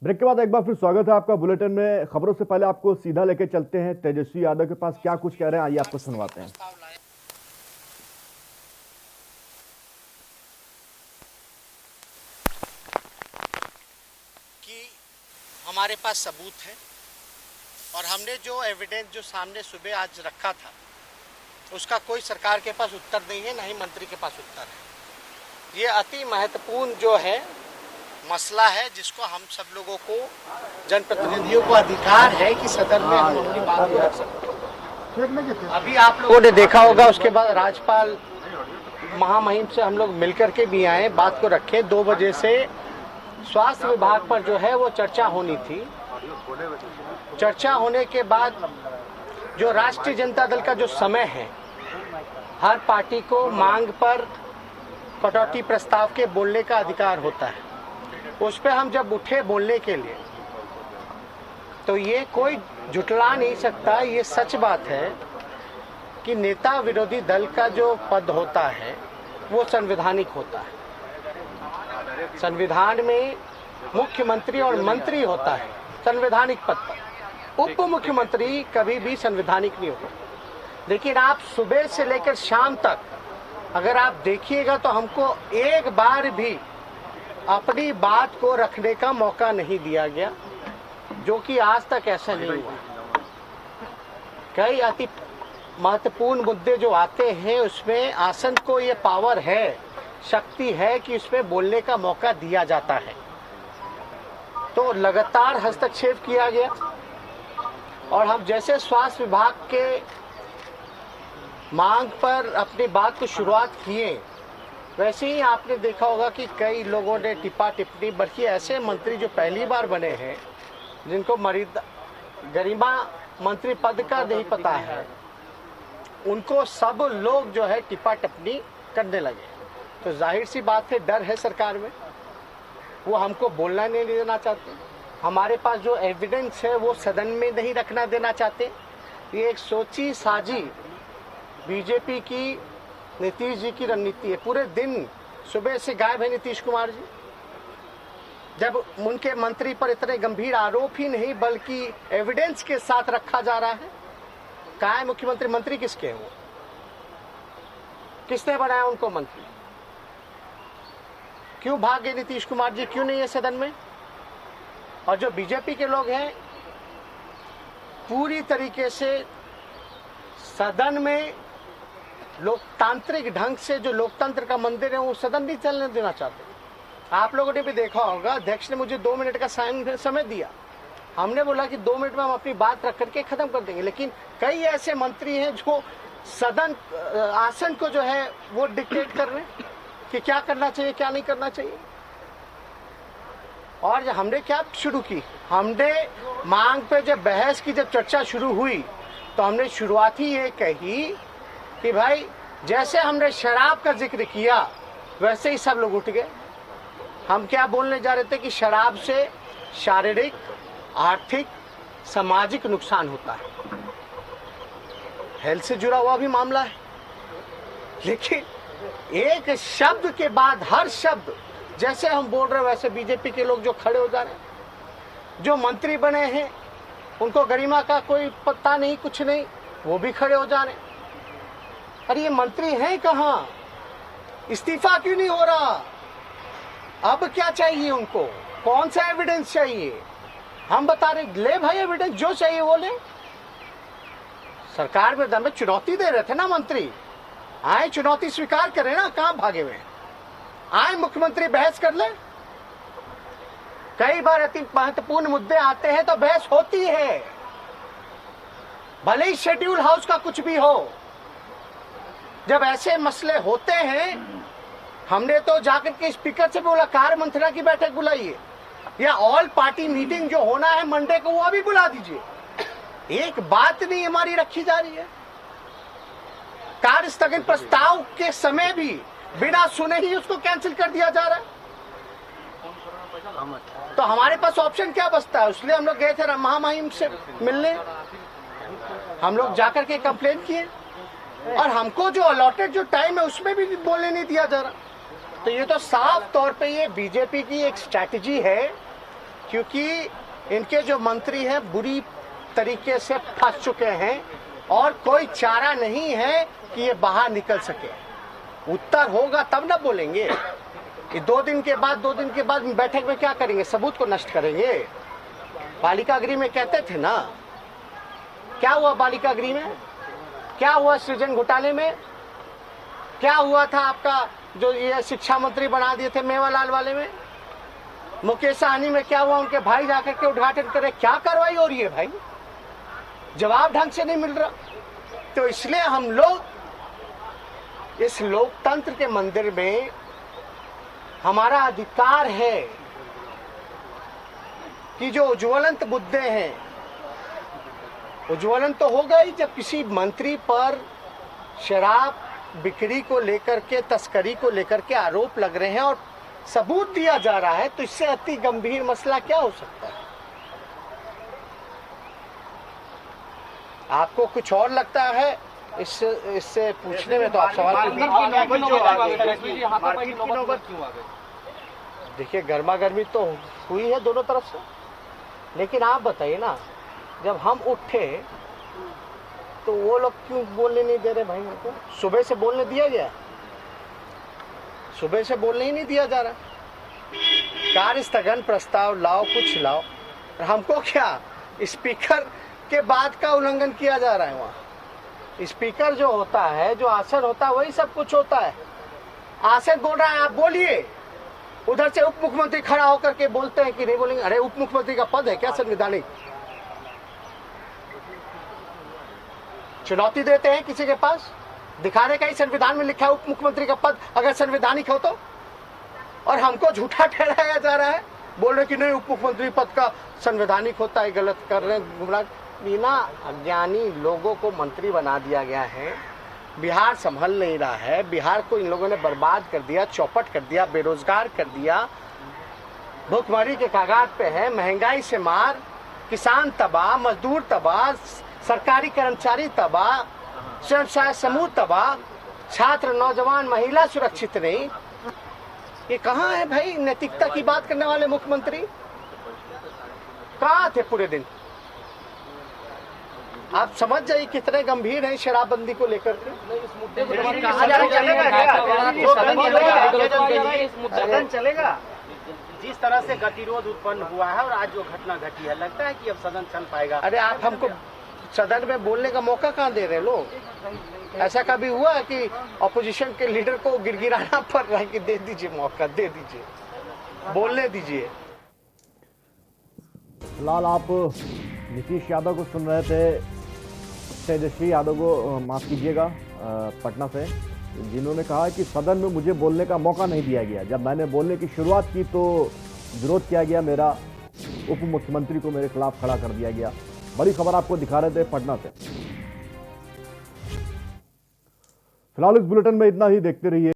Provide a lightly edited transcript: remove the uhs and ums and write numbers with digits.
Break के बाद एक बार फिर स्वागत है आपका बुलेटिन में। खबरों से पहले आपको सीधा लेके चलते हैं तेजस्वी यादव के पास, क्या कुछ कह रहे हैं आइए आपको सुनवाते हैं। कि हमारे पास सबूत है और हमने जो एविडेंस जो सामने सुबह आज रखा था उसका कोई सरकार के पास उत्तर नहीं है, ना ही मंत्री के पास उत्तर है। ये अति महत्वपूर्ण जो है मसला है जिसको हम सब लोगों को, जनप्रतिनिधियों को अधिकार है कि सदन में हम अपनी बात रख सकते। अभी आप लोगों ने देखा होगा, उसके बाद राज्यपाल महामहिम से हम लोग मिलकर के भी आए, बात को रखे। 2 बजे से स्वास्थ्य विभाग पर जो है वो चर्चा होनी थी। चर्चा होने के बाद जो राष्ट्रीय जनता दल का जो समय है, हर पार्टी को मांग पर कटौती प्रस्ताव के बोलने का अधिकार होता है। उस पर हम जब उठे बोलने के लिए तो ये कोई झुटला नहीं सकता, ये सच बात है कि नेता विरोधी दल का जो पद होता है वो संवैधानिक होता है। संविधान में मुख्यमंत्री और मंत्री होता है संवैधानिक पद पर, उप मुख्यमंत्री कभी भी संवैधानिक नहीं होता। लेकिन आप सुबह से लेकर शाम तक अगर आप देखिएगा तो हमको एक बार भी अपनी बात को रखने का मौका नहीं दिया गया, जो कि आज तक ऐसा नहीं हुआ। कई अति महत्वपूर्ण मुद्दे जो आते हैं उसमें आसन को ये पावर है, शक्ति है कि उसमें बोलने का मौका दिया जाता है। तो लगातार हस्तक्षेप किया गया और हम जैसे स्वास्थ्य विभाग के मांग पर अपनी बात को शुरुआत किए, वैसे ही आपने देखा होगा कि कई लोगों ने टिप्पा टिप्पणी, बल्कि ऐसे मंत्री जो पहली बार बने हैं जिनको गरिमा मंत्री पद का नहीं पता है, उनको सब लोग जो है टिप्पा टिप्पणी करने लगे। तो जाहिर सी बात है, डर है सरकार में, वो हमको बोलना नहीं देना चाहते। हमारे पास जो एविडेंस है वो सदन में नहीं रखना देना चाहते। ये एक सोची साजी बीजेपी की, नीतीश जी की रणनीति है। पूरे दिन सुबह से गायब है नीतीश कुमार जी, जब उनके मंत्री पर इतने गंभीर आरोप ही नहीं बल्कि एविडेंस के साथ रखा जा रहा है। कहाँ है मुख्यमंत्री? मंत्री किसके हैं वो? किसने बनाया उनको मंत्री? क्यों भाग गए नीतीश कुमार जी? क्यों नहीं है सदन में? और जो बीजेपी के लोग हैं पूरी तरीके से सदन में लोकतांत्रिक ढंग से, जो लोकतंत्र का मंदिर है, वो सदन नहीं चलने देना चाहते। आप लोगों ने भी देखा होगा, अध्यक्ष ने मुझे 2 मिनट का समय दिया। हमने बोला कि 2 मिनट में हम अपनी बात रख करके खत्म कर देंगे, लेकिन कई ऐसे मंत्री हैं जो सदन आसन को जो है वो डिक्टेट कर रहे हैं कि क्या करना चाहिए क्या नहीं करना चाहिए। और हमने क्या शुरू की, हमने मांग पे जब बहस की, जब चर्चा शुरू हुई तो हमने शुरुआत ही ये कही कि भाई जैसे हमने शराब का जिक्र किया वैसे ही सब लोग उठ गए। हम क्या बोलने जा रहे थे कि शराब से शारीरिक, आर्थिक, सामाजिक नुकसान होता है, हेल्थ से जुड़ा हुआ भी मामला है। लेकिन एक शब्द के बाद हर शब्द जैसे हम बोल रहे हैं वैसे बीजेपी के लोग जो खड़े हो जा रहे हैं। जो मंत्री बने हैं उनको गरिमा का कोई पता नहीं, कुछ नहीं, वो भी खड़े हो जा रहे हैं। अरे ये मंत्री हैं कहाँ? इस्तीफा क्यों नहीं हो रहा? अब क्या चाहिए उनको? कौन सा एविडेंस चाहिए? हम बता रहे, ले भाई एविडेंस जो चाहिए वो ले। सरकार में दम चुनौती दे रहे थे ना मंत्री, आए चुनौती स्वीकार करें ना, कहाँ भागे हुए? आए मुख्यमंत्री बहस कर ले। कई बार अति महत्वपूर्ण मुद्दे आते हैं तो बहस होती है, भले ही शेड्यूल हाउस का कुछ भी हो। जब ऐसे मसले होते हैं, हमने तो जाकर के स्पीकर से बोला कार्य मंत्रणा की बैठक बुलाइए, या ऑल पार्टी मीटिंग जो होना है मंडे को वो अभी बुला दीजिए। एक बात नहीं हमारी रखी जा रही है। कार्य स्थगन प्रस्ताव के समय भी बिना सुने ही उसको कैंसिल कर दिया जा रहा है। तो हमारे पास ऑप्शन क्या बचता है? इसलिए हम लोग गए थे महामहिम से मिलने, हम लोग जाकर के कंप्लेन किए और हमको जो अलॉटेड जो टाइम है उसमें भी बोलने नहीं दिया जा रहा। तो ये तो साफ तौर पे ये बीजेपी की एक स्ट्रैटेजी है क्योंकि इनके जो मंत्री हैं बुरी तरीके से फंस चुके हैं और कोई चारा नहीं है कि ये बाहर निकल सके। उत्तर होगा तब ना बोलेंगे। ये 2 दिन के बाद बैठक में क्या करेंगे? सबूत को नष्ट करेंगे। बालिका गृह में कहते थे ना, क्या हुआ बालिका गृह में? क्या हुआ सृजन घोटाले में? क्या हुआ था आपका जो ये शिक्षा मंत्री बना दिए थे मेवालाल वाले में? मुकेश सहनी में क्या हुआ? उनके भाई जाकर के उद्घाटन करे। क्या कार्रवाई हो रही है भाई? जवाब ढंग से नहीं मिल रहा। तो इसलिए हम लोग इस लोकतंत्र के मंदिर में हमारा अधिकार है कि जो उज्ज्वलंत मुद्दे हैं, उज्ज्वलंत तो होगा ही जब किसी मंत्री पर शराब बिक्री को लेकर के, तस्करी को लेकर के आरोप लग रहे हैं और सबूत दिया जा रहा है, तो इससे अति गंभीर मसला क्या हो सकता है? आपको कुछ और लगता है इससे पूछने में, तो आप सवाल देखिए, गर्मा गर्मी तो हुई है दोनों तरफ से, लेकिन आप बताइए ना, जब हम उठे तो वो लोग क्यों बोलने नहीं दे रहे भाई? उनको सुबह से बोलने दिया गया, सुबह से बोलने ही नहीं दिया जा रहा। कार्य स्थगन प्रस्ताव लाओ, कुछ लाओ, और हमको क्या स्पीकर के बाद का उल्लंघन किया जा रहा है? वहाँ स्पीकर जो होता है, जो आसन होता है, वही सब कुछ होता है। आसन बोल रहा है, आप बोलिए। उधर से उप मुख्यमंत्री खड़ा होकर के बोलते हैं कि नहीं बोलेंगे। अरे उप मुख्यमंत्री का पद है क्या संवैधानिक? चुनौती देते हैं किसी के पास, दिखाने का ही संविधान में लिखा है उप मुख्यमंत्री का पद अगर संवैधानिक हो तो, और हमको झूठा ठहराया जा रहा है, बोल रहे कि नहीं उप मुख्यमंत्री पद का संवैधानिक होता है। गलत कर रहे हैं, गुमराह। बिना अज्ञानी लोगों को मंत्री बना दिया गया है। बिहार संभल नहीं रहा है। बिहार को इन लोगों ने बर्बाद कर दिया, चौपट कर दिया, बेरोजगार कर दिया, भूखमरी के कगार पे है। महंगाई से मार, किसान तबाह, मजदूर तबाह, सरकारी कर्मचारी तबाह, स्वयं सहायता समूह तबाह, छात्र, नौजवान, महिला सुरक्षित नहीं। ये कहाँ है भाई नैतिकता की बात करने वाले मुख्यमंत्री? कहाँ थे पूरे दिन? आप समझ जाइए कितने गंभीर हैं शराबबंदी को लेकर के। सदन चलेगा। जिस तरह से गतिरोध उत्पन्न हुआ है और आज जो घटना घटी है, लगता है कि अब सदन चल पाएगा? अरे आप हमको सदन में बोलने का मौका कहाँ दे रहे लोग? ऐसा कभी हुआ है कि ऑपोजिशन के लीडर को गिड़गिड़ाना पड़ रहा है कि दे दीजिए मौका, दे दीजिए, बोलने दीजिए। फिलहाल आप नीतीश यादव को सुन रहे थे, तेजस्वी यादव को, माफ कीजिएगा, पटना से, जिन्होंने कहा कि सदन में मुझे बोलने का मौका नहीं दिया गया। जब मैंने बोलने की शुरुआत की तो विरोध किया गया, मेरा उप मुख्यमंत्री को मेरे खिलाफ खड़ा कर दिया गया। बड़ी खबर आपको दिखा रहे थे पटना से। फिलहाल इस बुलेटिन में इतना ही। देखते रहिए।